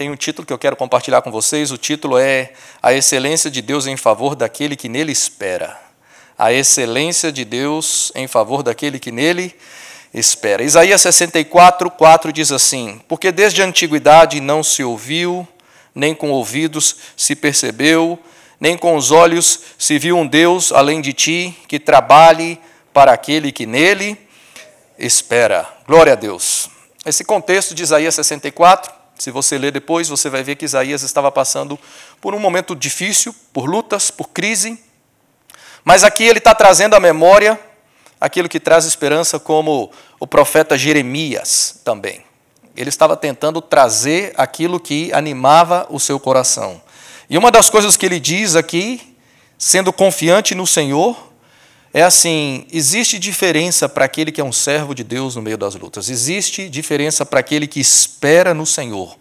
tem um título que eu quero compartilhar com vocês. O título é A Excelência de Deus em favor daquele que nele espera. A excelência de Deus em favor daquele que nele espera. Isaías 64:4 diz assim: Porque desde a antiguidade não se ouviu, nem com ouvidos se percebeu, nem com os olhos se viu um Deus além de ti, que trabalhe para aquele que nele espera. Glória a Deus. Esse contexto de Isaías 64, se você ler depois, você vai ver que Isaías estava passando por um momento difícil, por lutas, por crise, mas aqui ele está trazendo à memória aquilo que traz esperança, como o profeta Jeremias também. Ele estava tentando trazer aquilo que animava o seu coração. E uma das coisas que ele diz aqui, sendo confiante no Senhor, é assim: existe diferença para aquele que é um servo de Deus no meio das lutas. Existe diferença para aquele que espera no Senhor.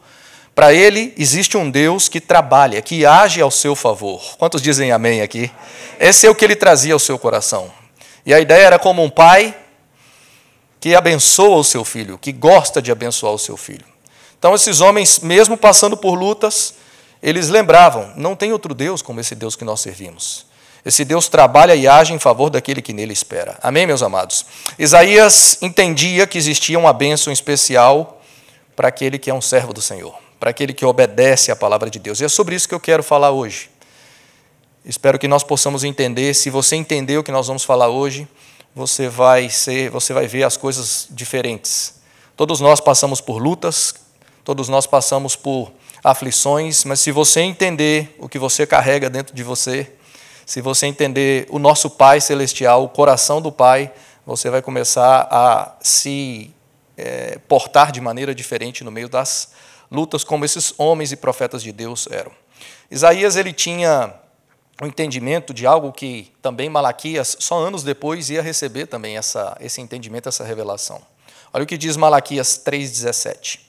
Para ele, existe um Deus que trabalha, que age ao seu favor. Quantos dizem amém aqui? Esse é o que ele trazia ao seu coração. E a ideia era como um pai que abençoa o seu filho, que gosta de abençoar o seu filho. Então, esses homens, mesmo passando por lutas, eles lembravam: não tem outro Deus como esse Deus que nós servimos. Esse Deus trabalha e age em favor daquele que nele espera. Amém, meus amados? Isaías entendia que existia uma bênção especial para aquele que é um servo do Senhor, para aquele que obedece à palavra de Deus. E é sobre isso que eu quero falar hoje. Espero que nós possamos entender. Se você entender o que nós vamos falar hoje, você vai ver as coisas diferentes. Todos nós passamos por lutas, todos nós passamos por aflições, mas se você entender o que você carrega dentro de você, se você entender o nosso Pai Celestial, o coração do Pai, você vai começar a se portar de maneira diferente no meio das lutas, como esses homens e profetas de Deus eram. Isaías, ele tinha o entendimento de algo que também Malaquias, só anos depois, ia receber também esse entendimento, essa revelação. Olha o que diz Malaquias 3,17.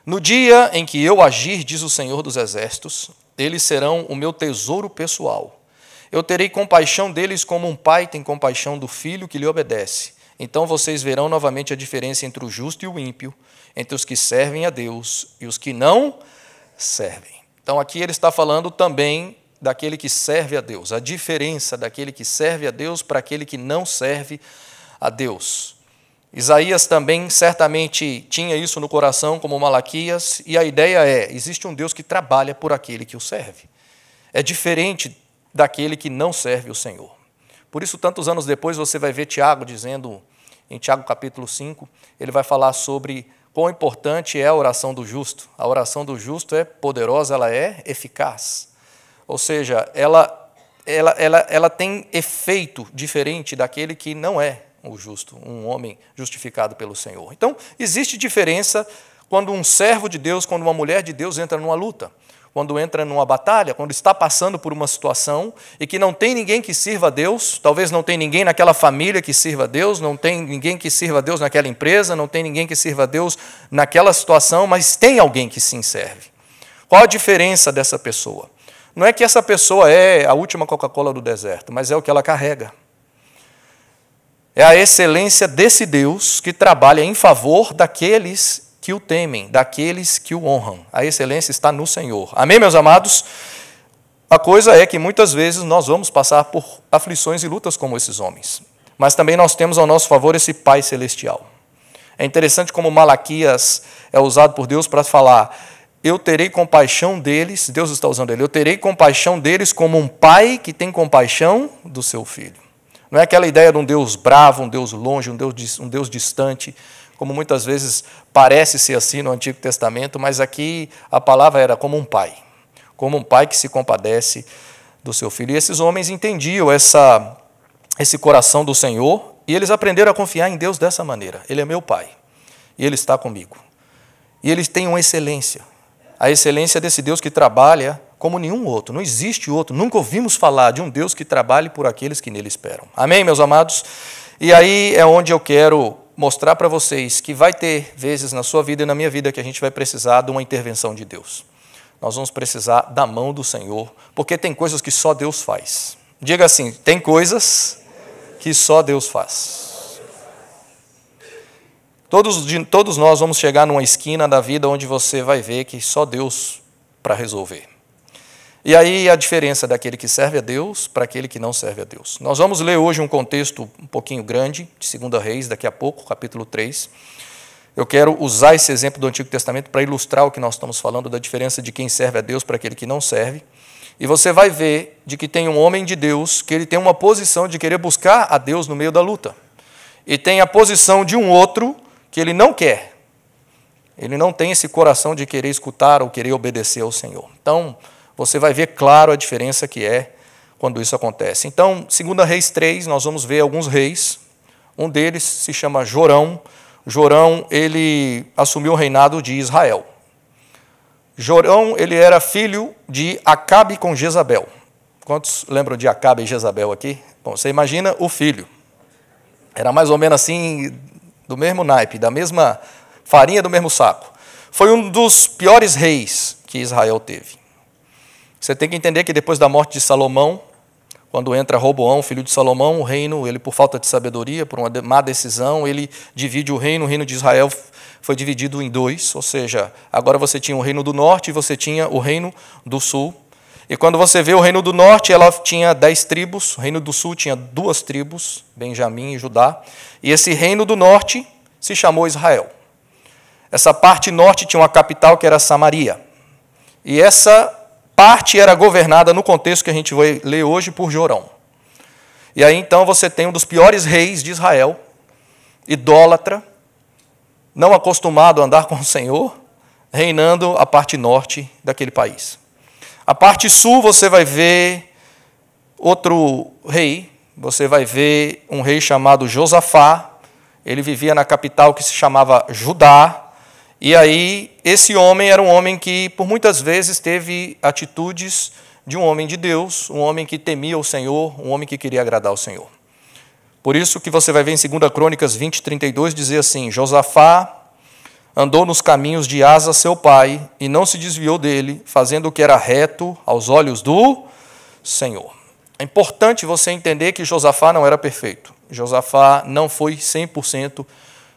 No dia em que eu agir, diz o Senhor dos Exércitos, eles serão o meu tesouro pessoal. Eu terei compaixão deles como um pai tem compaixão do filho que lhe obedece. Então vocês verão novamente a diferença entre o justo e o ímpio, entre os que servem a Deus e os que não servem. Então aqui ele está falando também daquele que serve a Deus, a diferença daquele que serve a Deus para aquele que não serve a Deus. Isaías também certamente tinha isso no coração, como Malaquias, e a ideia é: existe um Deus que trabalha por aquele que o serve. É diferente daquele que não serve o Senhor. Por isso, tantos anos depois, você vai ver Tiago dizendo, em Tiago capítulo 5, ele vai falar sobre quão importante é a oração do justo. A oração do justo é poderosa, ela é eficaz. Ou seja, ela tem efeito diferente daquele que não é o justo, um homem justificado pelo Senhor. Então, existe diferença quando um servo de Deus, quando uma mulher de Deus entra numa luta, quando entra numa batalha, quando está passando por uma situação e que não tem ninguém que sirva a Deus, talvez não tem ninguém naquela família que sirva a Deus, não tem ninguém que sirva a Deus naquela empresa, não tem ninguém que sirva a Deus naquela situação, mas tem alguém que sim serve. Qual a diferença dessa pessoa? Não é que essa pessoa é a última Coca-Cola do deserto, mas é o que ela carrega. É a excelência desse Deus que trabalha em favor daqueles que o temem, daqueles que o honram. A excelência está no Senhor. Amém, meus amados? A coisa é que muitas vezes nós vamos passar por aflições e lutas como esses homens. Mas também nós temos ao nosso favor esse Pai Celestial. É interessante como Malaquias é usado por Deus para falar: eu terei compaixão deles, Deus está usando ele, eu terei compaixão deles como um pai que tem compaixão do seu filho. Não é aquela ideia de um Deus bravo, um Deus longe, um Deus distante, como muitas vezes parece ser assim no Antigo Testamento, mas aqui a palavra era como um pai que se compadece do seu filho. E esses homens entendiam esse coração do Senhor e eles aprenderam a confiar em Deus dessa maneira. Ele é meu pai e Ele está comigo. E eles têm uma excelência, a excelência desse Deus que trabalha como nenhum outro. Não existe outro, nunca ouvimos falar de um Deus que trabalhe por aqueles que nele esperam. Amém, meus amados? E aí é onde eu quero mostrar para vocês que vai ter vezes na sua vida e na minha vida que a gente vai precisar de uma intervenção de Deus. Nós vamos precisar da mão do Senhor, porque tem coisas que só Deus faz. Diga assim: tem coisas que só Deus faz. Todos nós vamos chegar numa esquina da vida onde você vai ver que só Deus para resolver. E aí a diferença daquele que serve a Deus para aquele que não serve a Deus. Nós vamos ler hoje um contexto um pouquinho grande, de 2 Reis, daqui a pouco, capítulo 3. Eu quero usar esse exemplo do Antigo Testamento para ilustrar o que nós estamos falando, da diferença de quem serve a Deus para aquele que não serve. E você vai ver de que tem um homem de Deus, que ele tem uma posição de querer buscar a Deus no meio da luta. E tem a posição de um outro que ele não quer. Ele não tem esse coração de querer escutar ou querer obedecer ao Senhor. Então, você vai ver claro a diferença que é quando isso acontece. Então, 2 Reis 3, nós vamos ver alguns reis. Um deles se chama Jorão. Jorão, ele assumiu o reinado de Israel. Jorão, ele era filho de Acabe com Jezabel. Quantos lembram de Acabe e Jezabel aqui? Bom, você imagina o filho. Era mais ou menos assim, do mesmo naipe, da mesma farinha do mesmo saco. Foi um dos piores reis que Israel teve. Você tem que entender que depois da morte de Salomão, quando entra Roboão, filho de Salomão, o reino, ele por falta de sabedoria, por uma má decisão, ele divide o reino de Israel foi dividido em dois, ou seja, agora você tinha o reino do norte e você tinha o reino do sul. E quando você vê o reino do norte, ela tinha 10 tribos, o reino do sul tinha 2 tribos, Benjamim e Judá, e esse reino do norte se chamou Israel. Essa parte norte tinha uma capital que era Samaria, e essa parte era governada, no contexto que a gente vai ler hoje, por Jorão. E aí então você tem um dos piores reis de Israel, idólatra, não acostumado a andar com o Senhor, reinando a parte norte daquele país. A parte sul você vai ver outro rei, você vai ver um rei chamado Josafá, ele vivia na capital que se chamava Judá, e aí esse homem era um homem que por muitas vezes teve atitudes de um homem de Deus, um homem que temia o Senhor, um homem que queria agradar ao Senhor. Por isso que você vai ver em 2 Crônicas 20, 32, dizer assim: Josafá andou nos caminhos de Asa, seu pai, e não se desviou dele, fazendo o que era reto aos olhos do Senhor. É importante você entender que Josafá não era perfeito. Josafá não foi 100%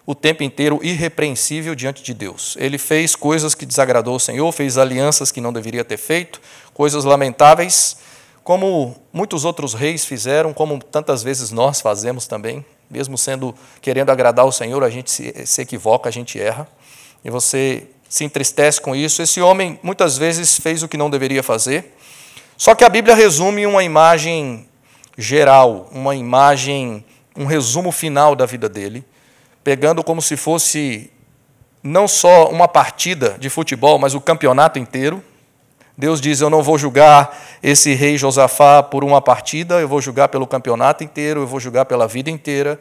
o tempo inteiro irrepreensível diante de Deus. Ele fez coisas que desagradou o Senhor, fez alianças que não deveria ter feito, coisas lamentáveis, como muitos outros reis fizeram, como tantas vezes nós fazemos também, mesmo querendo agradar o Senhor, a gente se equivoca, a gente erra, e você se entristece com isso. Esse homem muitas vezes fez o que não deveria fazer, só que a Bíblia resume uma imagem geral, um resumo final da vida dele, pegando como se fosse não só uma partida de futebol, mas o campeonato inteiro. Deus diz: eu não vou julgar esse rei Josafá por uma partida, eu vou julgar pelo campeonato inteiro, eu vou julgar pela vida inteira.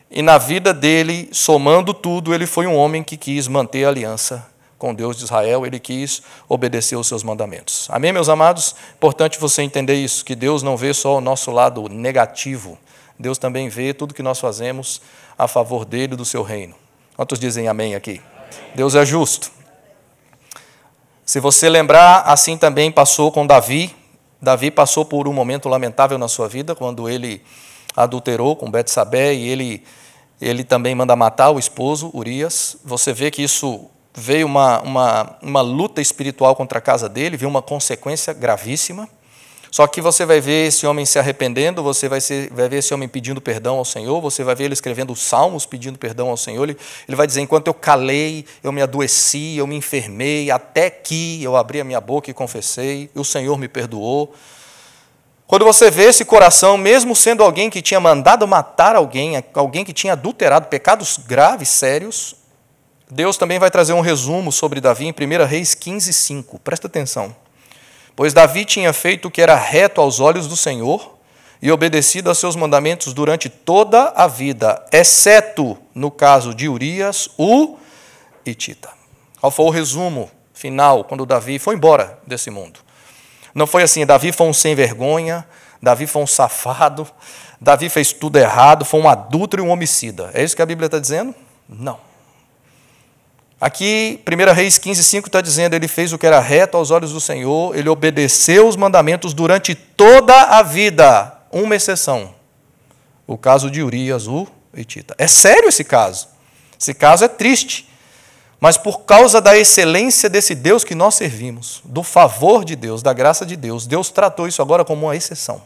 E na vida dele, somando tudo, ele foi um homem que quis manter a aliança com Deus de Israel, ele quis obedecer os seus mandamentos. Amém, meus amados? Importante você entender isso, que Deus não vê só o nosso lado negativo, Deus também vê tudo que nós fazemos a favor dele e do seu reino. Quantos dizem amém aqui? Amém. Deus é justo. Se você lembrar, assim também passou com Davi. Davi passou por um momento lamentável na sua vida, quando ele adulterou com Betsabé e ele também manda matar o esposo, Urias. Você vê que isso veio uma luta espiritual contra a casa dele, veio uma consequência gravíssima. Só que você vai ver esse homem se arrependendo, você vai ver esse homem pedindo perdão ao Senhor, você vai ver ele escrevendo salmos pedindo perdão ao Senhor. Ele vai dizer: enquanto eu calei, eu me adoeci, eu me enfermei, até que eu abri a minha boca e confessei, e o Senhor me perdoou. Quando você vê esse coração, mesmo sendo alguém que tinha mandado matar alguém que tinha adulterado, pecados graves, sérios, Deus também vai trazer um resumo sobre Davi em 1 Reis 15, 5. Presta atenção. Pois Davi tinha feito o que era reto aos olhos do Senhor e obedecido a seus mandamentos durante toda a vida, exceto no caso de Urias, o hitita. Qual foi o resumo final quando Davi foi embora desse mundo? Não foi assim: Davi foi um sem vergonha, Davi foi um safado, Davi fez tudo errado, foi um adúltero e um homicida. É isso que a Bíblia está dizendo? Não. Aqui, 1 Reis 15, 5 está dizendo: ele fez o que era reto aos olhos do Senhor, ele obedeceu os mandamentos durante toda a vida, uma exceção, o caso de Urias, o hitita. É sério esse caso. Esse caso é triste, mas por causa da excelência desse Deus que nós servimos, do favor de Deus, da graça de Deus, Deus tratou isso agora como uma exceção.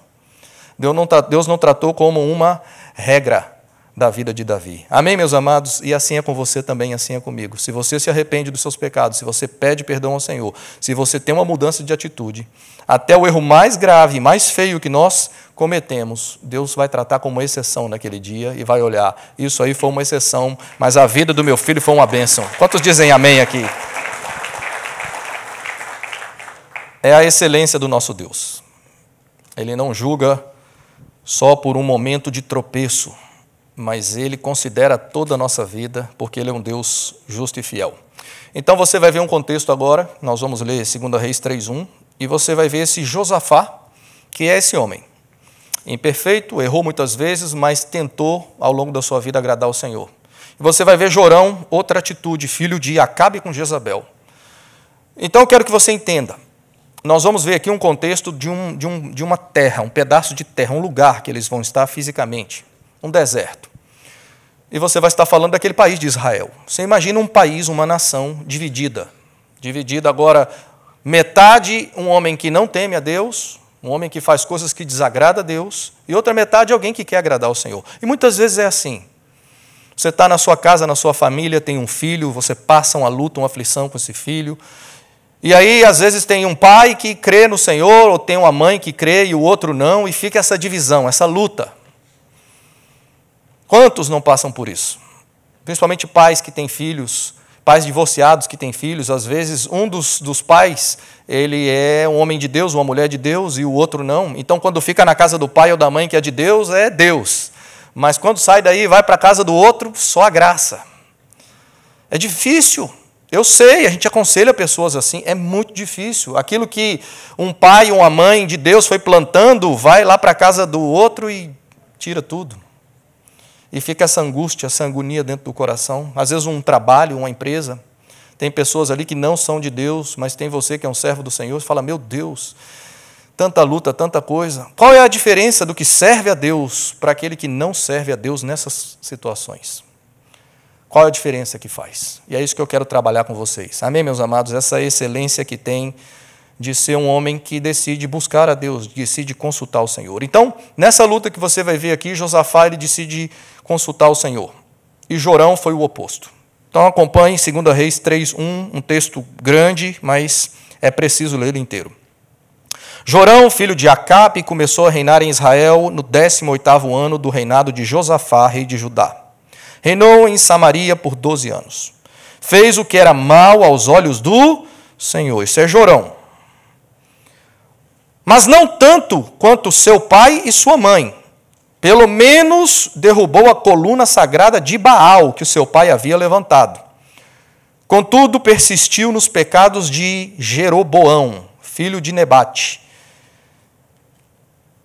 Deus não tratou como uma regra da vida de Davi. Amém, meus amados? E assim é com você também, assim é comigo. Se você se arrepende dos seus pecados, se você pede perdão ao Senhor, se você tem uma mudança de atitude, até o erro mais grave, mais feio que nós cometemos, Deus vai tratar como uma exceção naquele dia e vai olhar, isso aí foi uma exceção, mas a vida do meu filho foi uma bênção. Quantos dizem amém aqui? É a excelência do nosso Deus. Ele não julga só por um momento de tropeço, mas Ele considera toda a nossa vida, porque Ele é um Deus justo e fiel. Então você vai ver um contexto agora, nós vamos ler 2 Reis 3:1, e você vai ver esse Josafá, que é esse homem. Imperfeito, errou muitas vezes, mas tentou ao longo da sua vida agradar ao Senhor. E você vai ver Jorão, outra atitude, filho de Acabe com Jezabel. Então eu quero que você entenda. Nós vamos ver aqui um contexto de uma terra, um pedaço de terra, um lugar que eles vão estar fisicamente, um deserto. E você vai estar falando daquele país de Israel. Você imagina um país, uma nação dividida. Dividida agora, metade um homem que não teme a Deus, um homem que faz coisas que desagrada a Deus, e outra metade alguém que quer agradar ao Senhor. E muitas vezes é assim. Você está na sua casa, na sua família, tem um filho, você passa uma luta, uma aflição com esse filho. E aí, às vezes, tem um pai que crê no Senhor, ou tem uma mãe que crê e o outro não, e fica essa divisão, essa luta. Quantos não passam por isso? Principalmente pais que têm filhos, pais divorciados que têm filhos. Às vezes, um dos pais, ele é um homem de Deus, uma mulher de Deus, e o outro não. Então, quando fica na casa do pai ou da mãe que é de Deus, é Deus. Mas quando sai daí e vai para a casa do outro, só a graça. É difícil. Eu sei, a gente aconselha pessoas assim, é muito difícil. Aquilo que um pai ou uma mãe de Deus foi plantando, vai lá para a casa do outro e tira tudo. E fica essa angústia, essa agonia dentro do coração. Às vezes um trabalho, uma empresa, tem pessoas ali que não são de Deus, mas tem você que é um servo do Senhor, e fala, meu Deus, tanta luta, tanta coisa. Qual é a diferença do que serve a Deus para aquele que não serve a Deus nessas situações? Qual é a diferença que faz? E é isso que eu quero trabalhar com vocês. Amém, meus amados? Essa excelência que tem de ser um homem que decide buscar a Deus, decide consultar o Senhor. Então, nessa luta que você vai ver aqui, Josafá ele decide consultar o Senhor. E Jorão foi o oposto. Então, acompanhe 2 Reis 3:1, um texto grande, mas é preciso ler ele inteiro. Jorão, filho de Acabe, começou a reinar em Israel no 18º ano do reinado de Josafá, rei de Judá. Reinou em Samaria por 12 anos. Fez o que era mal aos olhos do Senhor. Isso é Jorão. Mas não tanto quanto seu pai e sua mãe. Pelo menos derrubou a coluna sagrada de Baal, que o seu pai havia levantado. Contudo, persistiu nos pecados de Jeroboão, filho de Nebate,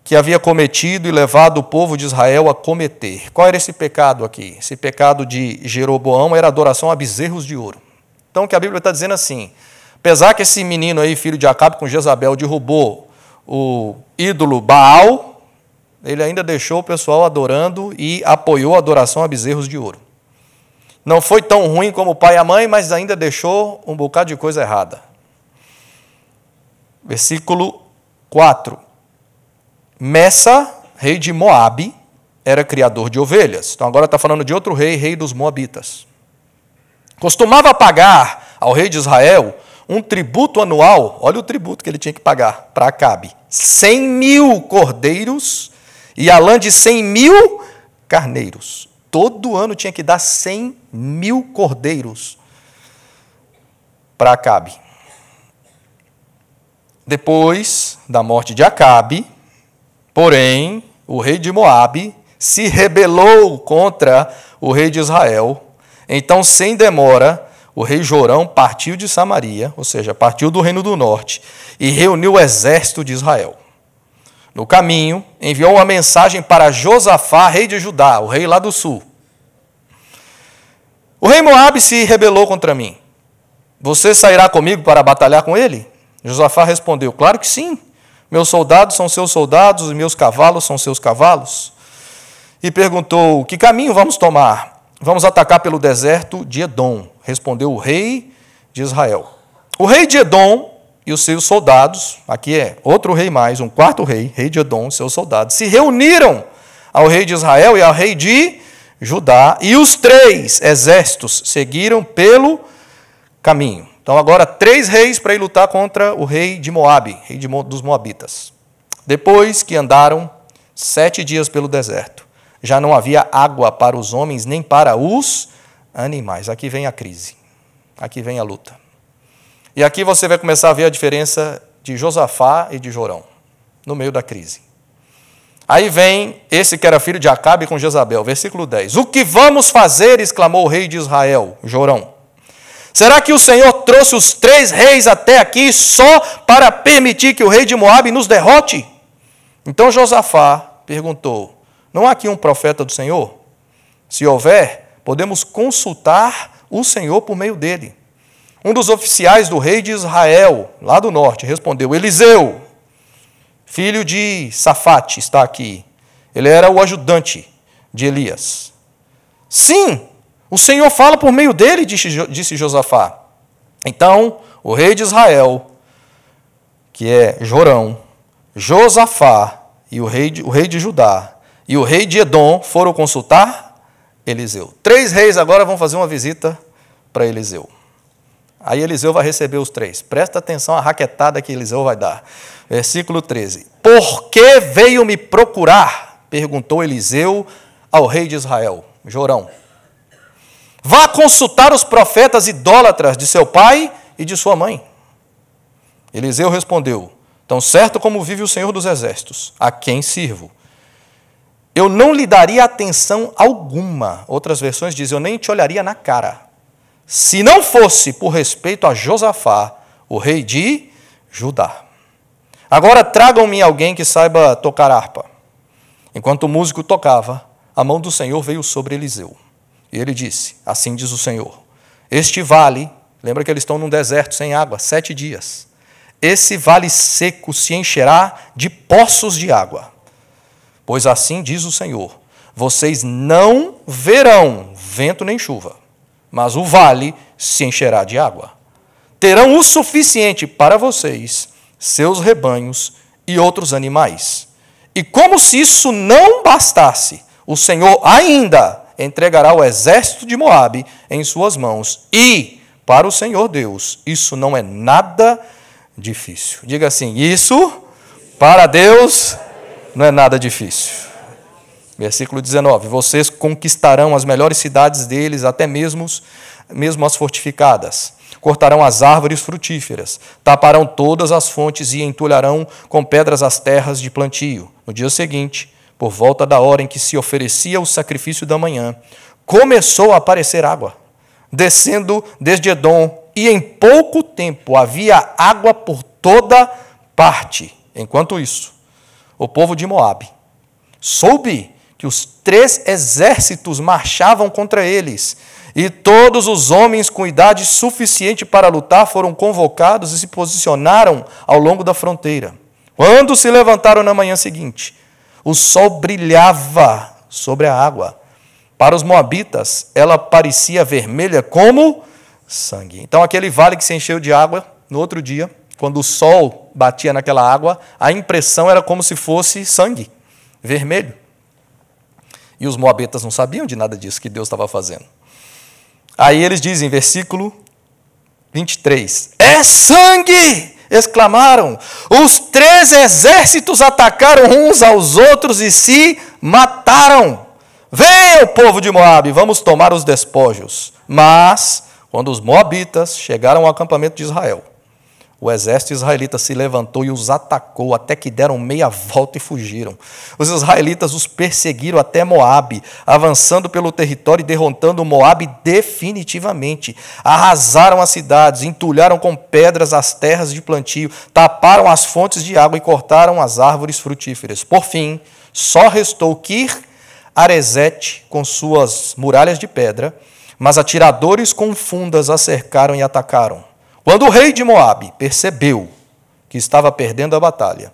que havia cometido e levado o povo de Israel a cometer. Qual era esse pecado aqui? Esse pecado de Jeroboão era adoração a bezerros de ouro. Então, o que a Bíblia está dizendo assim, apesar que esse menino aí, filho de Acabe com Jezabel, derrubou o ídolo Baal, ele ainda deixou o pessoal adorando e apoiou a adoração a bezerros de ouro. Não foi tão ruim como o pai e a mãe, mas ainda deixou um bocado de coisa errada. Versículo 4. Messa, rei de Moabe, era criador de ovelhas. Então agora está falando de outro rei, rei dos Moabitas. Costumava pagar ao rei de Israel um tributo anual, olha o tributo que ele tinha que pagar para Acabe, 100.000 cordeiros e a lã de 100.000 carneiros. Todo ano tinha que dar 100.000 cordeiros para Acabe. Depois da morte de Acabe, porém, o rei de Moabe se rebelou contra o rei de Israel. Então, sem demora, o rei Jorão partiu de Samaria, ou seja, partiu do reino do norte, e reuniu o exército de Israel. No caminho, enviou uma mensagem para Josafá, rei de Judá, o rei lá do sul. O rei Moabe se rebelou contra mim. Você sairá comigo para batalhar com ele? Josafá respondeu, claro que sim. Meus soldados são seus soldados e meus cavalos são seus cavalos. E perguntou, que caminho vamos tomar? vamos atacar pelo deserto de Edom, respondeu o rei de Israel. O rei de Edom e os seus soldados, aqui é outro rei mais, um quarto rei, rei de Edom e seus soldados, se reuniram ao rei de Israel e ao rei de Judá, e os 3 exércitos seguiram pelo caminho. Então agora 3 reis para ir lutar contra o rei de Moabe, rei dos Moabitas. Depois que andaram 7 dias pelo deserto, já não havia água para os homens nem para os animais. Aqui vem a crise, aqui vem a luta. E aqui você vai começar a ver a diferença de Josafá e de Jorão, no meio da crise. Aí vem esse que era filho de Acabe com Jezabel, versículo 10. O que vamos fazer? Exclamou o rei de Israel, Jorão. Será que o Senhor trouxe os 3 reis até aqui só para permitir que o rei de Moabe nos derrote? Então Josafá perguntou, não há aqui um profeta do Senhor? Se houver, podemos consultar o Senhor por meio dele. Um dos oficiais do rei de Israel, lá do norte, respondeu, Eliseu, filho de Safate, está aqui. Ele era o ajudante de Elias. Sim, o Senhor fala por meio dele, disse Josafá. Então, o rei de Israel, que é Jorão, Josafá e o rei de Judá e o rei de Edom foram consultar Eliseu. 3 reis agora vão fazer uma visita para Eliseu. Aí Eliseu vai receber os 3. Presta atenção à raquetada que Eliseu vai dar. Versículo 13. Por que veio me procurar? Perguntou Eliseu ao rei de Israel, Jorão. Vá consultar os profetas idólatras de seu pai e de sua mãe. Eliseu respondeu, tão certo como vive o Senhor dos Exércitos, a quem sirvo. Eu não lhe daria atenção alguma. Outras versões dizem, eu nem te olharia na cara. Se não fosse por respeito a Josafá, o rei de Judá. Agora tragam-me alguém que saiba tocar harpa. Enquanto o músico tocava, a mão do Senhor veio sobre Eliseu. E ele disse, assim diz o Senhor, este vale, lembra que eles estão num deserto sem água, 7 dias. Esse vale seco se encherá de poços de água. Pois assim diz o Senhor, vocês não verão vento nem chuva, mas o vale se encherá de água. Terão o suficiente para vocês, seus rebanhos e outros animais. E como se isso não bastasse, o Senhor ainda entregará o exército de Moabe em suas mãos. E, para o Senhor Deus, isso não é nada difícil. Diga assim, isso, para Deus, não é nada difícil. Versículo 19, vocês conquistarão as melhores cidades deles, até mesmo as fortificadas. Cortarão as árvores frutíferas, taparão todas as fontes e entulharão com pedras as terras de plantio. No dia seguinte, por volta da hora em que se oferecia o sacrifício da manhã, começou a aparecer água, descendo desde Edom, e em pouco tempo havia água por toda parte. Enquanto isso, o povo de Moabe soube que os 3 exércitos marchavam contra eles, e todos os homens com idade suficiente para lutar foram convocados e se posicionaram ao longo da fronteira. Quando se levantaram na manhã seguinte, o sol brilhava sobre a água. Para os moabitas, ela parecia vermelha como sangue. Então, aquele vale que se encheu de água, no outro dia, quando o sol batia naquela água, a impressão era como se fosse sangue, vermelho. E os moabitas não sabiam de nada disso que Deus estava fazendo. Aí eles dizem, versículo 23, é sangue! Exclamaram. Os 3 exércitos atacaram uns aos outros e se mataram. Venham, povo de Moabe, vamos tomar os despojos. Mas, quando os moabitas chegaram ao acampamento de Israel, o exército israelita se levantou e os atacou, até que deram meia volta e fugiram. Os israelitas os perseguiram até Moabe, avançando pelo território e derrotando Moabe definitivamente. Arrasaram as cidades, entulharam com pedras as terras de plantio, taparam as fontes de água e cortaram as árvores frutíferas. Por fim, só restou Kir-Arezete com suas muralhas de pedra, mas atiradores com fundas a cercaram e atacaram. Quando o rei de Moabe percebeu que estava perdendo a batalha,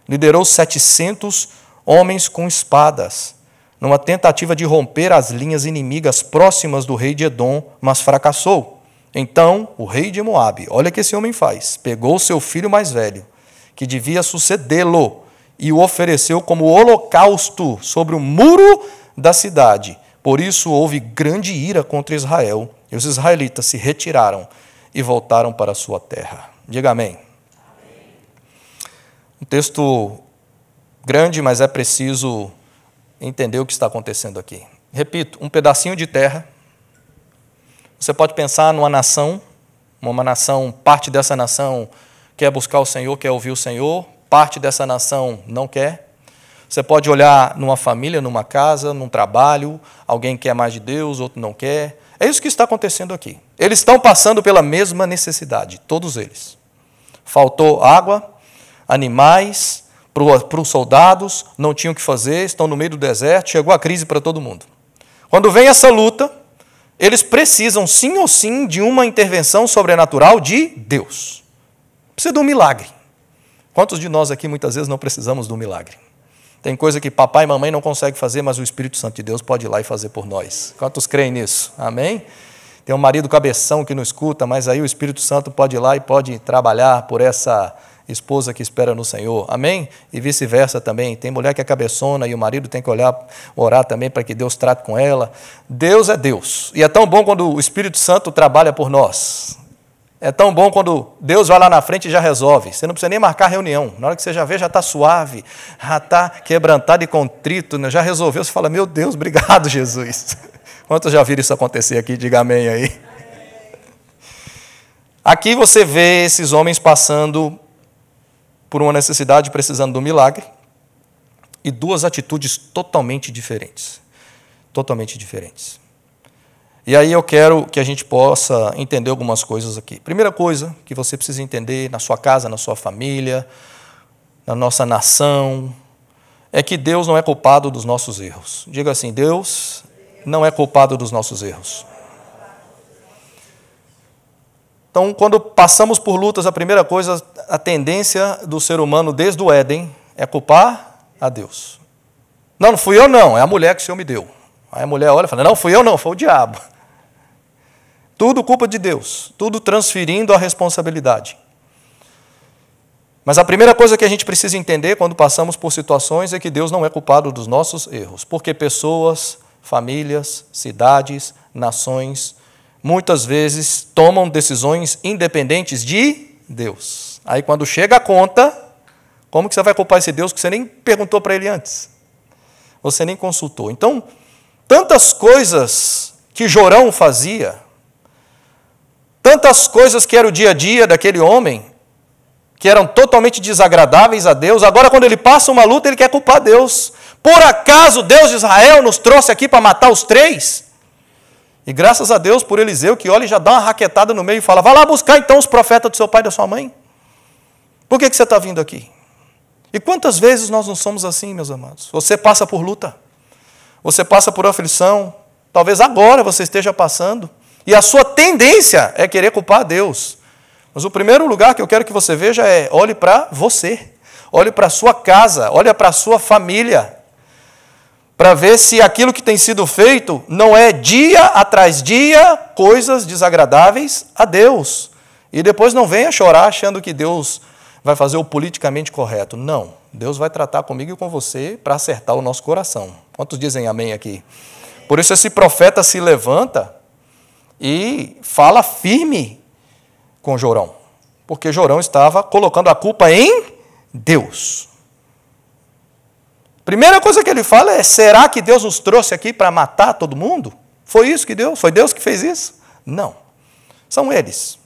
liderou 700 homens com espadas, numa tentativa de romper as linhas inimigas próximas do rei de Edom, mas fracassou. Então, o rei de Moabe, olha o que esse homem faz, pegou o seu filho mais velho, que devia sucedê-lo, e o ofereceu como holocausto sobre o muro da cidade. Por isso houve grande ira contra Israel, e os israelitas se retiraram e voltaram para a sua terra. Diga amém. Um texto grande, mas é preciso entender o que está acontecendo aqui. Repito, um pedacinho de terra. Você pode pensar numa nação, parte dessa nação quer buscar o Senhor, quer ouvir o Senhor, parte dessa nação não quer. Você pode olhar numa família, numa casa, num trabalho, alguém quer mais de Deus, outro não quer. É isso que está acontecendo aqui. Eles estão passando pela mesma necessidade, todos eles. Faltou água, animais, para os soldados, não tinham o que fazer, estão no meio do deserto, chegou a crise para todo mundo. Quando vem essa luta, eles precisam, sim ou sim, de uma intervenção sobrenatural de Deus. Precisa de um milagre. Quantos de nós aqui, muitas vezes, não precisamos de um milagre? Tem coisa que papai e mamãe não conseguem fazer, mas o Espírito Santo de Deus pode ir lá e fazer por nós. Quantos creem nisso? Amém? Tem um marido cabeção que não escuta, mas aí o Espírito Santo pode ir lá e pode trabalhar por essa esposa que espera no Senhor. Amém? E vice-versa também. Tem mulher que é cabeçona e o marido tem que orar também para que Deus trate com ela. Deus é Deus. E é tão bom quando o Espírito Santo trabalha por nós. É tão bom quando Deus vai lá na frente e já resolve. Você não precisa nem marcar reunião. Na hora que você já vê, já está suave, já está quebrantado e contrito, né? Já resolveu. Você fala, meu Deus, obrigado, Jesus. Quantos já viram isso acontecer aqui? Diga amém aí. Aqui você vê esses homens passando por uma necessidade, precisando de um milagre, e duas atitudes totalmente diferentes. Totalmente diferentes. E aí eu quero que a gente possa entender algumas coisas aqui. Primeira coisa que você precisa entender na sua casa, na sua família, na nossa nação, é que Deus não é culpado dos nossos erros. Diga assim, Deus não é culpado dos nossos erros. Então, quando passamos por lutas, a primeira coisa, a tendência do ser humano desde o Éden é culpar a Deus. Não fui eu não, é a mulher que o Senhor me deu. Aí a mulher olha e fala, não fui eu não, foi o diabo. Tudo culpa de Deus, tudo transferindo a responsabilidade. Mas a primeira coisa que a gente precisa entender quando passamos por situações é que Deus não é culpado dos nossos erros, porque pessoas, famílias, cidades, nações, muitas vezes tomam decisões independentes de Deus. Aí quando chega a conta, como que você vai culpar esse Deus que você nem perguntou para ele antes? Você nem consultou. Então, tantas coisas que Jorão fazia, tantas coisas que era o dia a dia daquele homem, que eram totalmente desagradáveis a Deus, agora quando ele passa uma luta, ele quer culpar Deus. Por acaso Deus de Israel nos trouxe aqui para matar os 3? E graças a Deus por Eliseu, que olha e já dá uma raquetada no meio e fala, vai lá buscar então os profetas do seu pai e da sua mãe. Por que você está vindo aqui? E quantas vezes nós não somos assim, meus amados? Você passa por luta, você passa por aflição, talvez agora você esteja passando, e a sua tendência é querer culpar a Deus. Mas o primeiro lugar que eu quero que você veja é, olhe para você, olhe para a sua casa, olhe para a sua família, para ver se aquilo que tem sido feito não é dia atrás dia coisas desagradáveis a Deus. E depois não venha chorar achando que Deus vai fazer o politicamente correto. Não, Deus vai tratar comigo e com você para acertar o nosso coração. Quantos dizem amém aqui? Por isso esse profeta se levanta e fala firme com Jorão, porque Jorão estava colocando a culpa em Deus. Primeira coisa que ele fala é, será que Deus nos trouxe aqui para matar todo mundo? Foi isso que Deus? Foi Deus que fez isso? Não, são eles.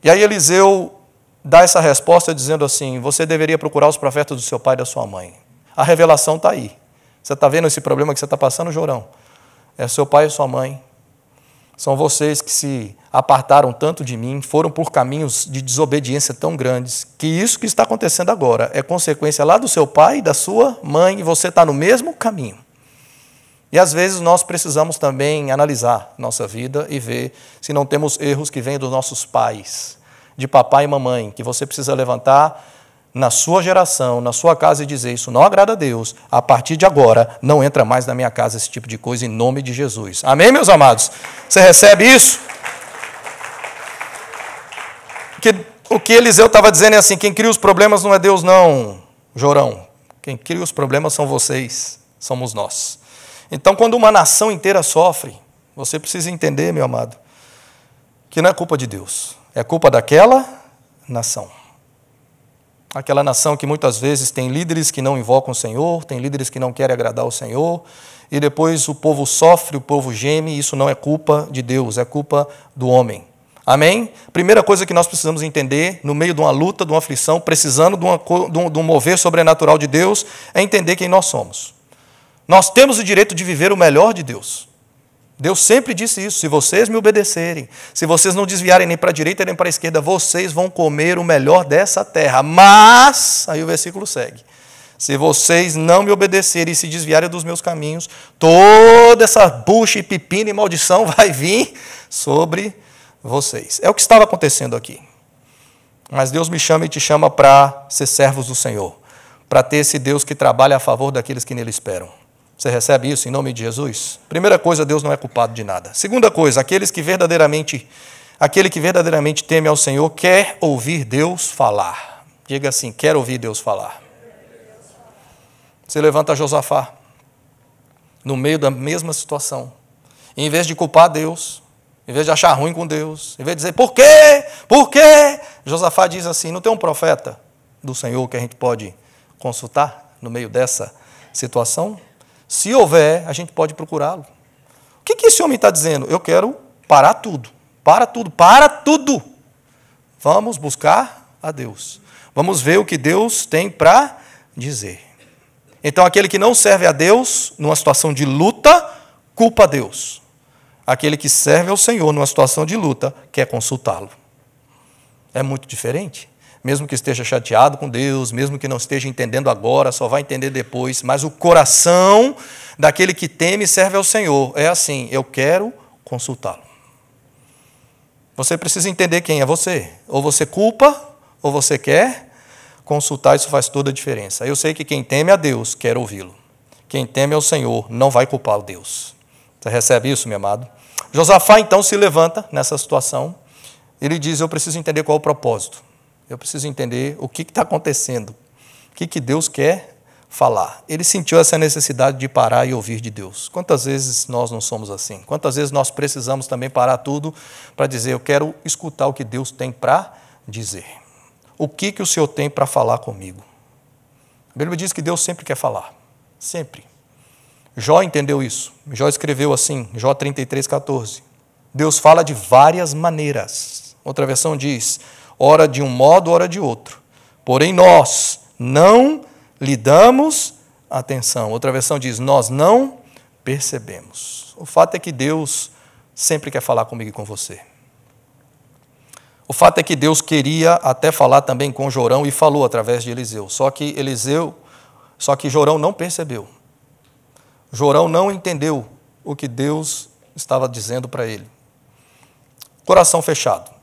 E aí Eliseu dá essa resposta dizendo assim, você deveria procurar os profetas do seu pai e da sua mãe. A revelação está aí. Você está vendo esse problema que você está passando, Jorão? É seu pai e sua mãe. São vocês que se apartaram tanto de mim, foram por caminhos de desobediência tão grandes, que isso que está acontecendo agora é consequência lá do seu pai e da sua mãe, e você está no mesmo caminho. E às vezes nós precisamos também analisar nossa vida e ver se não temos erros que vêm dos nossos pais, de papai e mamãe, que você precisa levantar na sua geração, na sua casa e dizer isso não agrada a Deus, a partir de agora não entra mais na minha casa esse tipo de coisa em nome de Jesus. Amém, meus amados? Você recebe isso? O que Eliseu estava dizendo é assim, quem cria os problemas não é Deus não, Jorão. Quem cria os problemas são vocês, somos nós. Então, quando uma nação inteira sofre, você precisa entender, meu amado, que não é culpa de Deus, é culpa daquela nação. Aquela nação que muitas vezes tem líderes que não invocam o Senhor, tem líderes que não querem agradar o Senhor, e depois o povo sofre, o povo geme, e isso não é culpa de Deus, é culpa do homem. Amém? Primeira coisa que nós precisamos entender, no meio de uma luta, de uma aflição, precisando de um mover sobrenatural de Deus, é entender quem nós somos. Nós temos o direito de viver o melhor de Deus. Deus sempre disse isso, se vocês me obedecerem, se vocês não desviarem nem para a direita nem para a esquerda, vocês vão comer o melhor dessa terra. Mas, aí o versículo segue, se vocês não me obedecerem e se desviarem dos meus caminhos, toda essa bucha e pepino e maldição vai vir sobre vocês. É o que estava acontecendo aqui. Mas Deus me chama e te chama para ser servos do Senhor, para ter esse Deus que trabalha a favor daqueles que nele esperam. Você recebe isso em nome de Jesus? Primeira coisa, Deus não é culpado de nada. Segunda coisa, aquele que verdadeiramente teme ao Senhor quer ouvir Deus falar. Diga assim, quer ouvir Deus falar. Você levanta Josafá, no meio da mesma situação. E em vez de culpar Deus, em vez de achar ruim com Deus, em vez de dizer, por quê? Por quê? Josafá diz assim, não tem um profeta do Senhor que a gente pode consultar no meio dessa situação? Se houver, a gente pode procurá-lo. O que esse homem está dizendo? Eu quero parar tudo. Para tudo, para tudo. Vamos buscar a Deus. Vamos ver o que Deus tem para dizer. Então, aquele que não serve a Deus, numa situação de luta, culpa a Deus. Aquele que serve ao Senhor, numa situação de luta, quer consultá-lo. É muito diferente. Mesmo que esteja chateado com Deus, mesmo que não esteja entendendo agora, só vai entender depois, mas o coração daquele que teme e serve ao Senhor é assim, eu quero consultá-lo. Você precisa entender quem é você. Ou você culpa, ou você quer consultar, isso faz toda a diferença. Eu sei que quem teme a Deus quer ouvi-lo. Quem teme ao Senhor não vai culpar o Deus. Você recebe isso, meu amado? Josafá, então, se levanta nessa situação. Ele diz, eu preciso entender qual é o propósito. Eu preciso entender o que está acontecendo, o que Deus quer falar. Ele sentiu essa necessidade de parar e ouvir de Deus. Quantas vezes nós não somos assim? Quantas vezes nós precisamos também parar tudo para dizer, eu quero escutar o que Deus tem para dizer. O que o Senhor tem para falar comigo? A Bíblia diz que Deus sempre quer falar, sempre. Jó entendeu isso. Jó escreveu assim, Jó 33,14. Deus fala de várias maneiras. Outra versão diz, ora de um modo, ora de outro. Porém, nós não lhe damos atenção. Outra versão diz, nós não percebemos. O fato é que Deus sempre quer falar comigo e com você. O fato é que Deus queria até falar também com Jorão e falou através de Eliseu. Só que Jorão não percebeu. Jorão não entendeu o que Deus estava dizendo para ele. Coração fechado.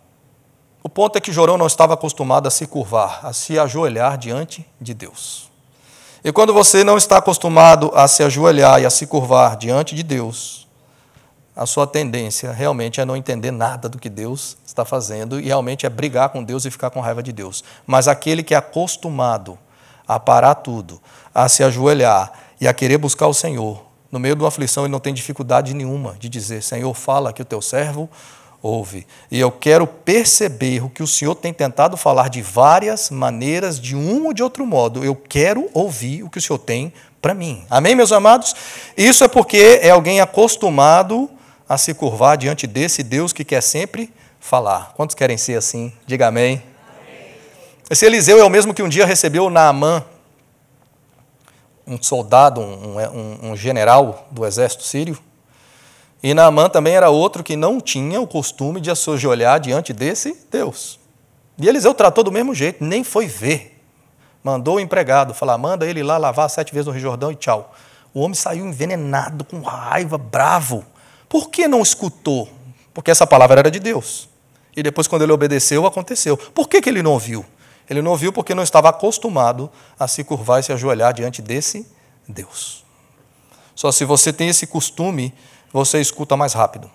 O ponto é que Jorão não estava acostumado a se curvar, a se ajoelhar diante de Deus. E quando você não está acostumado a se ajoelhar e a se curvar diante de Deus, a sua tendência realmente é não entender nada do que Deus está fazendo e realmente é brigar com Deus e ficar com raiva de Deus. Mas aquele que é acostumado a parar tudo, a se ajoelhar e a querer buscar o Senhor, no meio de uma aflição ele não tem dificuldade nenhuma de dizer, Senhor, fala que o teu servo ouve. E eu quero perceber o que o Senhor tem tentado falar de várias maneiras, de um ou de outro modo. Eu quero ouvir o que o Senhor tem para mim. Amém, meus amados? Isso é porque é alguém acostumado a se curvar diante desse Deus que quer sempre falar. Quantos querem ser assim? Diga amém. Amém. Esse Eliseu é o mesmo que um dia recebeu Naamã, um soldado, um general do exército sírio. E Naamã também era outro que não tinha o costume de se ajoelhar diante desse Deus. E Eliseu tratou do mesmo jeito, nem foi ver. Mandou o empregado falar, manda ele lá lavar 7 vezes no Rio Jordão e tchau. O homem saiu envenenado, com raiva, bravo. Por que não escutou? Porque essa palavra era de Deus. E depois, quando ele obedeceu, aconteceu. Por que ele não ouviu? Ele não ouviu porque não estava acostumado a se curvar e se ajoelhar diante desse Deus. Só se você tem esse costume, você escuta mais rápido.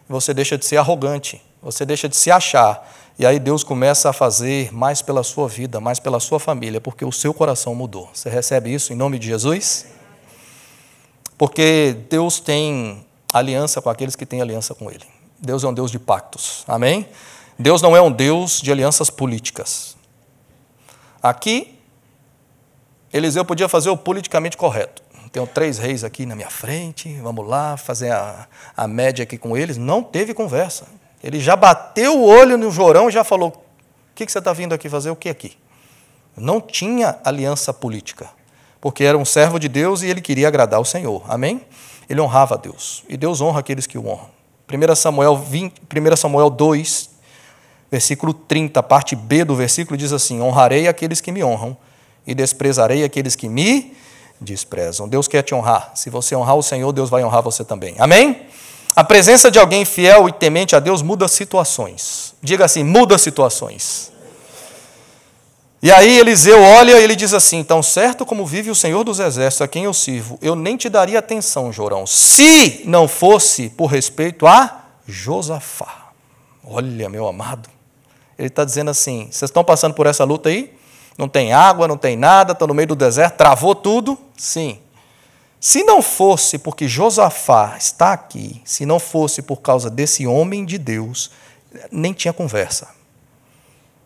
Você deixa de ser arrogante, você deixa de se achar. E aí Deus começa a fazer mais pela sua vida, mais pela sua família, porque o seu coração mudou. Você recebe isso em nome de Jesus? Porque Deus tem aliança com aqueles que têm aliança com Ele. Deus é um Deus de pactos. Amém? Deus não é um Deus de alianças políticas. Aqui, Eliseu podia fazer o politicamente correto. Tenho 3 reis aqui na minha frente, vamos lá fazer a média aqui com eles. Não teve conversa. Ele já bateu o olho no Jorão e já falou, o que você está vindo aqui fazer? O que aqui? Não tinha aliança política, porque era um servo de Deus e ele queria agradar o Senhor. Amém? Ele honrava a Deus. E Deus honra aqueles que o honram. 1 Samuel 2, versículo 30, parte B do versículo, diz assim, honrarei aqueles que me honram e desprezarei aqueles que me desprezam. Deus quer te honrar. Se você honrar o Senhor, Deus vai honrar você também. Amém? A presença de alguém fiel e temente a Deus muda situações. Diga assim, muda situações. E aí Eliseu olha e ele diz assim, tão certo como vive o Senhor dos Exércitos, a quem eu sirvo, eu nem te daria atenção, Jorão, se não fosse por respeito a Josafá. Olha, meu amado, ele está dizendo assim, vocês estão passando por essa luta aí? Não tem água, não tem nada, estão no meio do deserto, travou tudo? Sim. Se não fosse porque Josafá está aqui, se não fosse por causa desse homem de Deus, nem tinha conversa.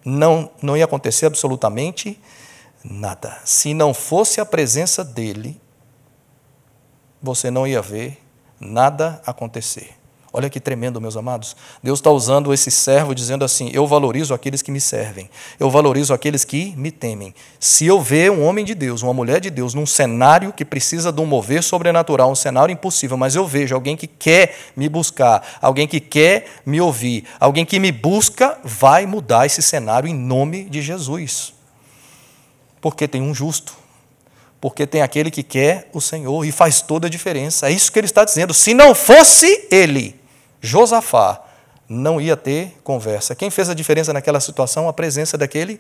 Não ia acontecer absolutamente nada. Se não fosse a presença dele, você não ia ver nada acontecer. Olha que tremendo, meus amados. Deus está usando esse servo dizendo assim, eu valorizo aqueles que me servem, eu valorizo aqueles que me temem. Se eu ver um homem de Deus, uma mulher de Deus, num cenário que precisa de um mover sobrenatural, um cenário impossível, mas eu vejo alguém que quer me buscar, alguém que quer me ouvir, alguém que me busca, vai mudar esse cenário em nome de Jesus. Porque tem um justo. Porque tem aquele que quer o Senhor e faz toda a diferença. É isso que ele está dizendo. Se não fosse ele, Josafá, não ia ter conversa. Quem fez a diferença naquela situação? A presença daquele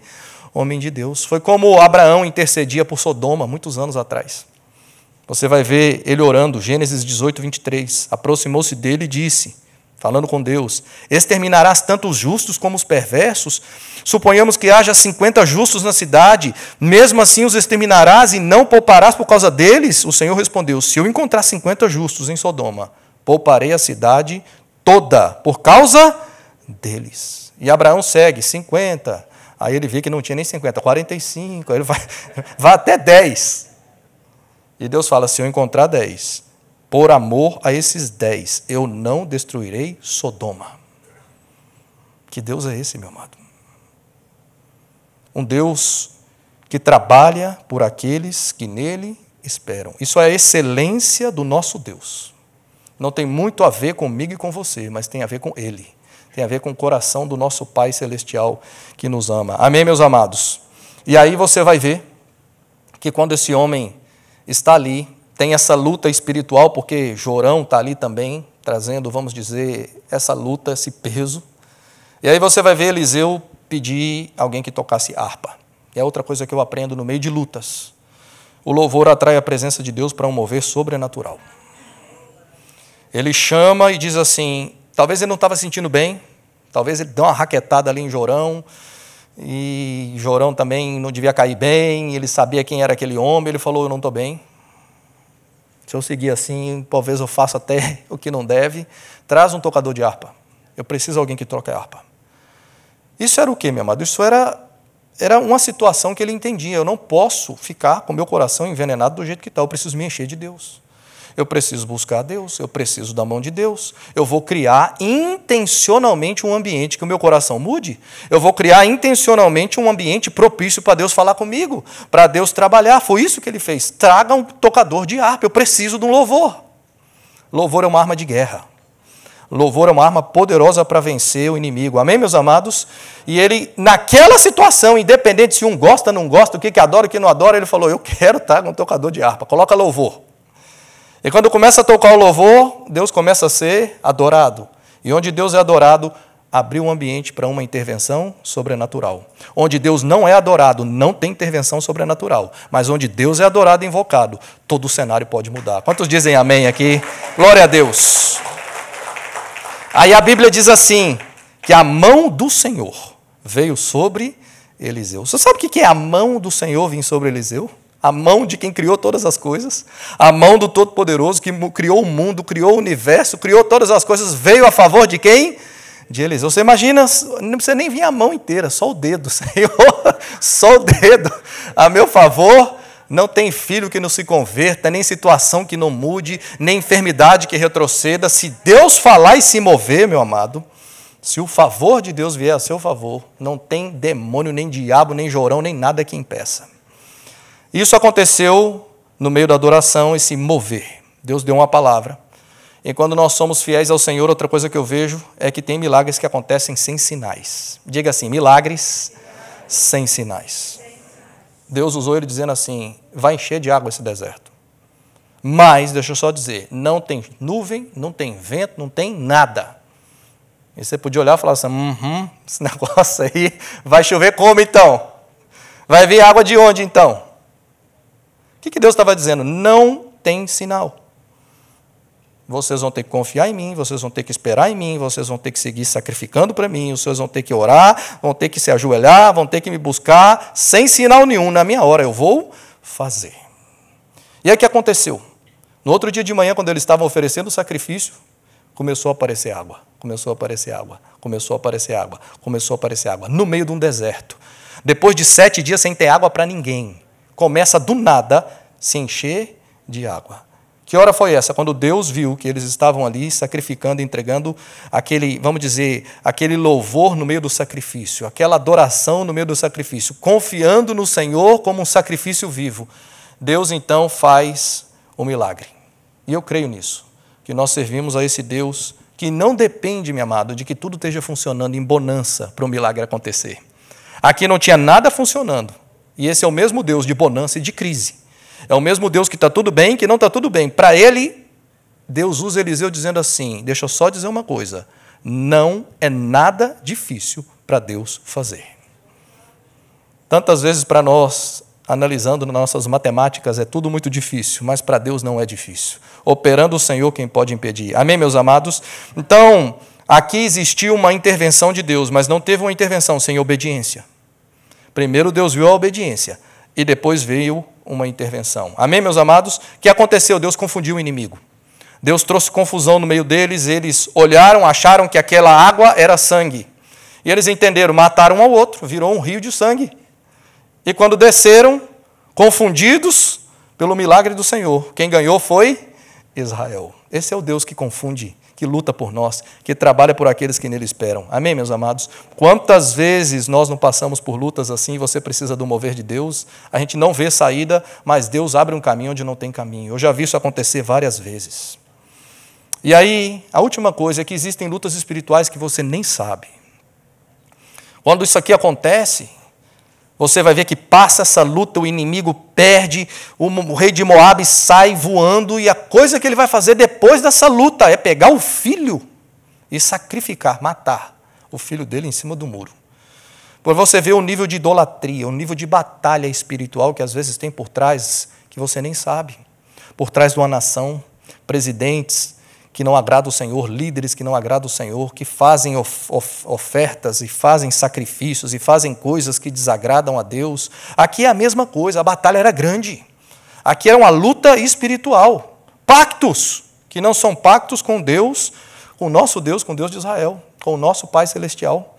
homem de Deus. Foi como Abraão intercedia por Sodoma, muitos anos atrás. Você vai ver ele orando, Gênesis 18, 23. Aproximou-se dele e disse, falando com Deus, exterminarás tanto os justos como os perversos? Suponhamos que haja 50 justos na cidade, mesmo assim os exterminarás e não pouparás por causa deles? O Senhor respondeu, se eu encontrar 50 justos em Sodoma, pouparei a cidade toda por causa deles. E Abraão segue, 50. Aí ele vê que não tinha nem 50, 45. Aí ele vai até 10. E Deus fala, se eu encontrar 10, por amor a esses 10, eu não destruirei Sodoma. Que Deus é esse, meu amado? Um Deus que trabalha por aqueles que nele esperam. Isso é a excelência do nosso Deus. Não tem muito a ver comigo e com você, mas tem a ver com Ele. Tem a ver com o coração do nosso Pai Celestial que nos ama. Amém, meus amados? E aí você vai ver que quando esse homem está ali, tem essa luta espiritual, porque Jorão está ali também, trazendo, vamos dizer, essa luta, esse peso. E aí você vai ver Eliseu pedir alguém que tocasse harpa. É outra coisa que eu aprendo no meio de lutas. O louvor atrai a presença de Deus para um mover sobrenatural. Ele chama e diz assim, talvez ele não estava sentindo bem, talvez ele deu uma raquetada ali em Jorão, e Jorão também não devia cair bem, ele sabia quem era aquele homem, ele falou, eu não estou bem. Se eu seguir assim, talvez eu faça até o que não deve. Traz um tocador de harpa. Eu preciso de alguém que troque a harpa. Isso era o quê, meu amado? Isso era uma situação que ele entendia. Eu não posso ficar com meu coração envenenado do jeito que está. Eu preciso me encher de Deus. Eu preciso buscar a Deus. Eu preciso da mão de Deus. Eu vou criar intencionalmente um ambiente que o meu coração mude. Eu vou criar intencionalmente um ambiente propício para Deus falar comigo, para Deus trabalhar. Foi isso que ele fez. Traga um tocador de harpa. Eu preciso de um louvor. Louvor é uma arma de guerra. Louvor é uma arma poderosa para vencer o inimigo. Amém, meus amados? E ele, naquela situação, independente se um gosta ou não gosta, o que adora, o que não adora, ele falou, eu quero estar com um tocador de harpa. Coloca louvor. E quando começa a tocar o louvor, Deus começa a ser adorado. E onde Deus é adorado, abriu o ambiente para uma intervenção sobrenatural. Onde Deus não é adorado, não tem intervenção sobrenatural. Mas onde Deus é adorado e invocado, todo o cenário pode mudar. Quantos dizem amém aqui? Glória a Deus. Aí a Bíblia diz assim, que a mão do Senhor veio sobre Eliseu. Você sabe o que é a mão do Senhor vir sobre Eliseu? A mão de quem criou todas as coisas, a mão do Todo-Poderoso, que criou o mundo, criou o universo, criou todas as coisas, veio a favor de quem? De Eliseu. Você imagina, não precisa nem vir a mão inteira, só o dedo, Senhor, só o dedo. A meu favor, não tem filho que não se converta, nem situação que não mude, nem enfermidade que retroceda. Se Deus falar e se mover, meu amado, se o favor de Deus vier a seu favor, não tem demônio, nem diabo, nem jorão, nem nada que impeça. Isso aconteceu no meio da adoração, esse mover. Deus deu uma palavra. E quando nós somos fiéis ao Senhor, outra coisa que eu vejo é que tem milagres que acontecem sem sinais. Diga assim, milagres sem sinais. Deus usou ele dizendo assim, vai encher de água esse deserto. Mas, deixa eu só dizer, não tem nuvem, não tem vento, não tem nada. E você podia olhar e falar assim, esse negócio aí, vai chover como então? Vai vir água de onde então? O que Deus estava dizendo? Não tem sinal. Vocês vão ter que confiar em mim, vocês vão ter que esperar em mim, vocês vão ter que seguir sacrificando para mim, vocês vão ter que orar, vão ter que se ajoelhar, vão ter que me buscar, sem sinal nenhum. Na minha hora eu vou fazer. E aí o que aconteceu? No outro dia de manhã, quando eles estavam oferecendo o sacrifício, começou a aparecer água, começou a aparecer água, começou a aparecer água, começou a aparecer água, no meio de um deserto. Depois de 7 dias sem ter água para ninguém, começa do nada se encher de água. Que hora foi essa? Quando Deus viu que eles estavam ali sacrificando, entregando aquele, vamos dizer, aquele louvor no meio do sacrifício, aquela adoração no meio do sacrifício, confiando no Senhor como um sacrifício vivo. Deus então faz o milagre. E eu creio nisso, que nós servimos a esse Deus que não depende, meu amado, de que tudo esteja funcionando em bonança para o milagre acontecer. Aqui não tinha nada funcionando. E esse é o mesmo Deus de bonança e de crise. É o mesmo Deus que está tudo bem e que não está tudo bem. Para ele, Deus usa Eliseu dizendo assim, deixa eu só dizer uma coisa, não é nada difícil para Deus fazer. Tantas vezes para nós, analisando nas nossas matemáticas, é tudo muito difícil, mas para Deus não é difícil. Operando o Senhor, quem pode impedir? Amém, meus amados? Então, aqui existiu uma intervenção de Deus, mas não teve uma intervenção sem obediência. Primeiro Deus viu a obediência e depois veio uma intervenção. Amém, meus amados? O que aconteceu? Deus confundiu o inimigo. Deus trouxe confusão no meio deles, eles olharam, acharam que aquela água era sangue. E eles entenderam, mataram um ao outro, virou um rio de sangue. E quando desceram, confundidos pelo milagre do Senhor, quem ganhou foi Israel. Esse é o Deus que confunde, que luta por nós, que trabalha por aqueles que nele esperam. Amém, meus amados? Quantas vezes nós não passamos por lutas assim, você precisa do mover de Deus, a gente não vê saída, mas Deus abre um caminho onde não tem caminho. Eu já vi isso acontecer várias vezes. E aí, a última coisa é que existem lutas espirituais que você nem sabe. Quando isso aqui acontece, você vai ver que passa essa luta, o inimigo perde, o rei de Moabe sai voando, e a coisa que ele vai fazer depois dessa luta é pegar o filho e sacrificar, matar o filho dele em cima do muro. Por você ver o nível de idolatria, o nível de batalha espiritual que às vezes tem por trás, que você nem sabe. Por trás de uma nação, presidentes que não agradam o Senhor, líderes que não agradam o Senhor, que fazem ofertas e fazem sacrifícios e fazem coisas que desagradam a Deus. Aqui é a mesma coisa, a batalha era grande. Aqui era uma luta espiritual. Pactos, que não são pactos com Deus, com o nosso Deus, com o Deus de Israel, com o nosso Pai Celestial.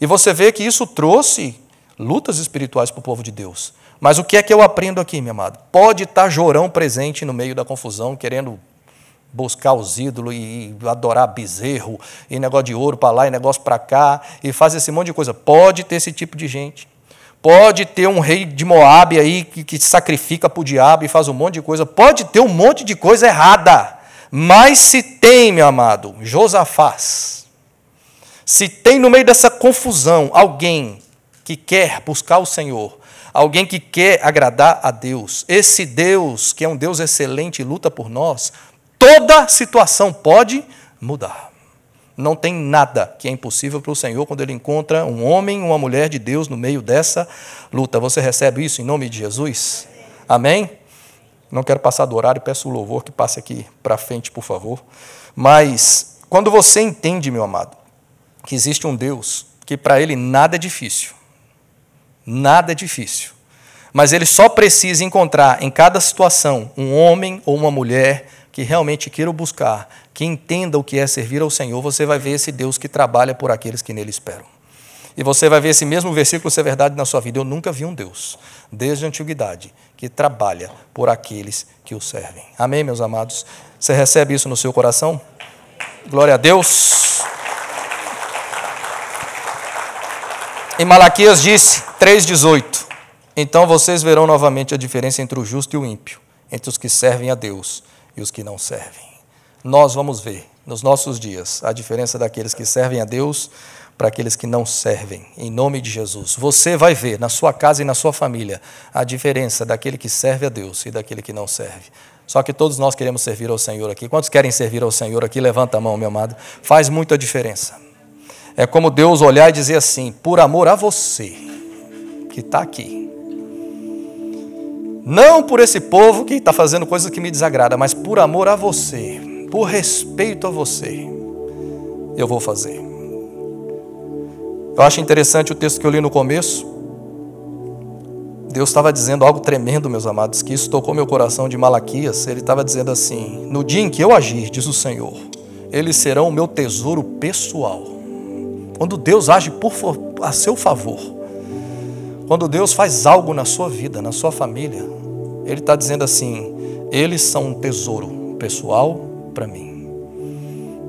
E você vê que isso trouxe lutas espirituais para o povo de Deus. Mas o que é que eu aprendo aqui, meu amado? Pode estar Jorão presente no meio da confusão, querendo buscar os ídolos e adorar bezerro, e negócio de ouro para lá, e negócio para cá, e faz esse monte de coisa. Pode ter esse tipo de gente. Pode ter um rei de Moabe aí que sacrifica para o diabo e faz um monte de coisa. Pode ter um monte de coisa errada. Mas se tem, meu amado, Josafás, se tem no meio dessa confusão alguém que quer buscar o Senhor, alguém que quer agradar a Deus, esse Deus, que é um Deus excelente e luta por nós, toda situação pode mudar. Não tem nada que é impossível para o Senhor quando Ele encontra um homem, uma mulher de Deus no meio dessa luta. Você recebe isso em nome de Jesus? Amém? Não quero passar do horário, peço o louvor que passe aqui para frente, por favor. Mas, quando você entende, meu amado, que existe um Deus que para Ele nada é difícil, mas Ele só precisa encontrar em cada situação um homem ou uma mulher que realmente queira o buscar, que entenda o que é servir ao Senhor, você vai ver esse Deus que trabalha por aqueles que nele esperam. E você vai ver esse mesmo versículo ser verdade na sua vida. Eu nunca vi um Deus, desde a antiguidade, que trabalha por aqueles que o servem. Amém, meus amados? Você recebe isso no seu coração? Glória a Deus. Em Malaquias disse, 3,18, então vocês verão novamente a diferença entre o justo e o ímpio, entre os que servem a Deus e os que não servem. Nós vamos ver, nos nossos dias, a diferença daqueles que servem a Deus para aqueles que não servem, em nome de Jesus. Você vai ver, na sua casa e na sua família, a diferença daquele que serve a Deus e daquele que não serve. Só que todos nós queremos servir ao Senhor aqui. Quantos querem servir ao Senhor aqui? Levanta a mão, meu amado. Faz muita diferença. É como Deus olhar e dizer assim, por amor a você, que está aqui, não por esse povo que está fazendo coisas que me desagradam, mas por amor a você, por respeito a você, eu vou fazer. Eu acho interessante o texto que eu li no começo. Deus estava dizendo algo tremendo, meus amados, que isso tocou meu coração, de Malaquias. Ele estava dizendo assim, no dia em que eu agir, diz o Senhor, eles serão o meu tesouro pessoal. Quando Deus age a seu favor, quando Deus faz algo na sua vida, na sua família, Ele está dizendo assim, eles são um tesouro pessoal para mim.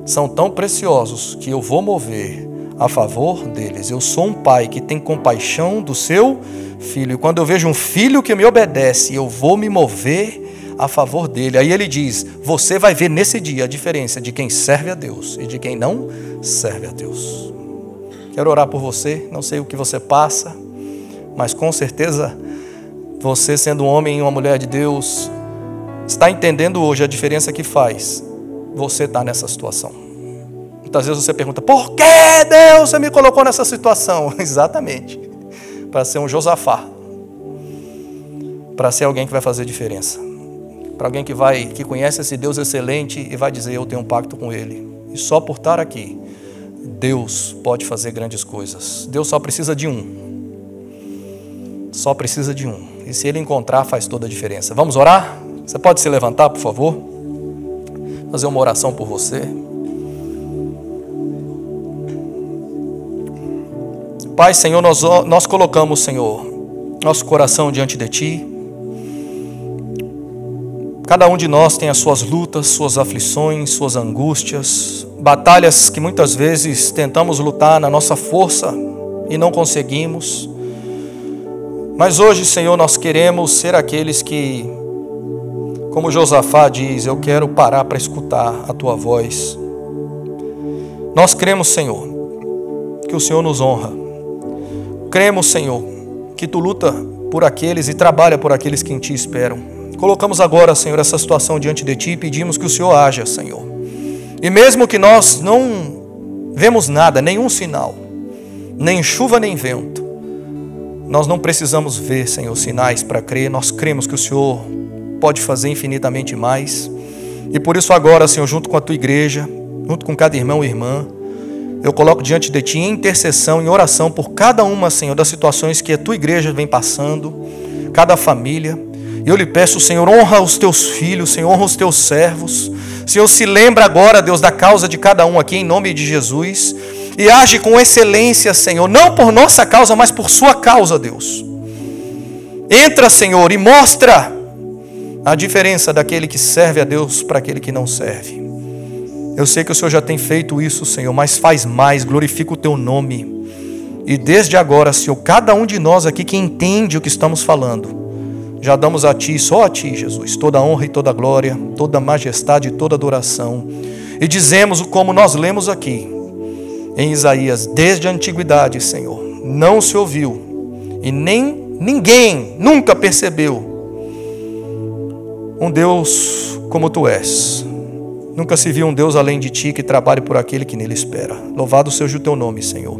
São tão preciosos que eu vou mover a favor deles. Eu sou um pai que tem compaixão do seu filho. E quando eu vejo um filho que me obedece, eu vou me mover a favor dele. Aí ele diz, você vai ver nesse dia a diferença de quem serve a Deus e de quem não serve a Deus. Quero orar por você, não sei o que você passa, mas com certeza você, sendo um homem e uma mulher de Deus, está entendendo hoje a diferença que faz você estar nessa situação. Muitas vezes você pergunta, por que Deus você me colocou nessa situação? Exatamente, para ser um Josafá, para ser alguém que vai fazer diferença, para alguém que conhece esse Deus excelente e vai dizer, eu tenho um pacto com Ele. E só por estar aqui, Deus pode fazer grandes coisas. Deus só precisa de um. Só precisa de um. E se Ele encontrar, faz toda a diferença. Vamos orar? Você pode se levantar, por favor? Fazer uma oração por você. Pai, Senhor, nós colocamos, Senhor, nosso coração diante de Ti. Cada um de nós tem as suas lutas, suas aflições, suas angústias, batalhas que muitas vezes tentamos lutar na nossa força e não conseguimos. Mas hoje, Senhor, nós queremos ser aqueles que, como Josafá diz, eu quero parar para escutar a Tua voz. Nós cremos, Senhor, que o Senhor nos honra. Cremos, Senhor, que Tu luta por aqueles e trabalha por aqueles que em Ti esperam. Colocamos agora, Senhor, essa situação diante de Ti e pedimos que o Senhor haja, Senhor. E mesmo que nós não vemos nada, nenhum sinal, nem chuva nem vento, nós não precisamos ver, Senhor, sinais para crer. Nós cremos que o Senhor pode fazer infinitamente mais. E por isso agora, Senhor, junto com a Tua igreja, junto com cada irmão e irmã, eu coloco diante de Ti em intercessão, em oração por cada uma, Senhor, das situações que a Tua igreja vem passando, cada família. Eu lhe peço, Senhor, honra os Teus filhos, Senhor, honra os Teus servos. Senhor, se lembra agora, Deus, da causa de cada um aqui, em nome de Jesus. E age com excelência, Senhor, não por nossa causa, mas por Sua causa, Deus. Entra, Senhor, e mostra a diferença daquele que serve a Deus para aquele que não serve. Eu sei que o Senhor já tem feito isso, Senhor, mas faz mais, glorifica o Teu nome. E desde agora, Senhor, cada um de nós aqui que entende o que estamos falando, já damos a Ti, só a Ti, Jesus, toda a honra e toda a glória, toda a majestade e toda a adoração. E dizemos como nós lemos aqui, em Isaías, desde a antiguidade, Senhor, não se ouviu, e nem ninguém nunca percebeu um Deus como Tu és. Nunca se viu um Deus além de ti que trabalhe por aquele que nele espera. Louvado seja o teu nome, Senhor.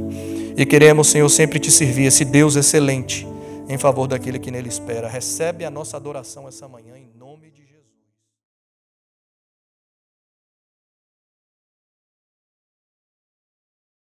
E queremos, Senhor, sempre te servir, esse Deus excelente, em favor daquele que nele espera. Recebe a nossa adoração essa manhã.